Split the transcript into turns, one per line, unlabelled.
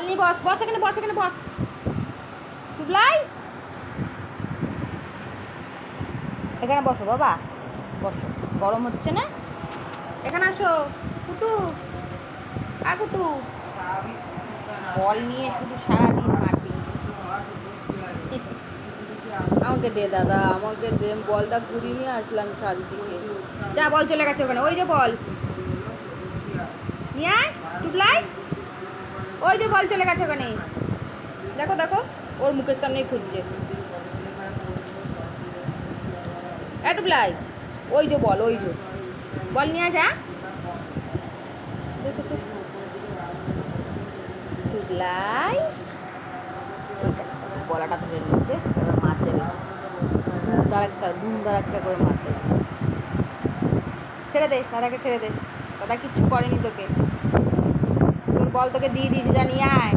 নিয়ে বস বস এখানে বস এখানে বস। টুবলাই এখানে বসো বাবা, বসো। গরম হচ্ছে না? এখানে আসো কুটু। কুটু বল নিয়ে শুধু সারাদিন মারবি। আমাকে দে দাদা, আমাকে দে, বলটা ঘুরিয়ে নিয়ে আসলাম ছাদ থেকে। যা, বল চলে গেছে ওখানে, ওই যে বল নিয়ে আয় টুবলাই, ওই যে বল চলে গেছে ওখানে। দেখো দেখো, ওর মুখের সামনেই খুঁজছে। টুবলাই ওই যে বল, ওই যে বল নিয়ে যা। দেখেছো টুবলাই গলাটা ধরে নিচ্ছে, এবার মার দেবে, ধুম ধারাক্কা করে মার দেবে। ছেড়ে দে দাদাকে, ছেড়ে দে, দাদা কিচ্ছু করেনি তোকে, তোর বল তোকে দিয়ে দিয়েছি, জানিয়ে আয়।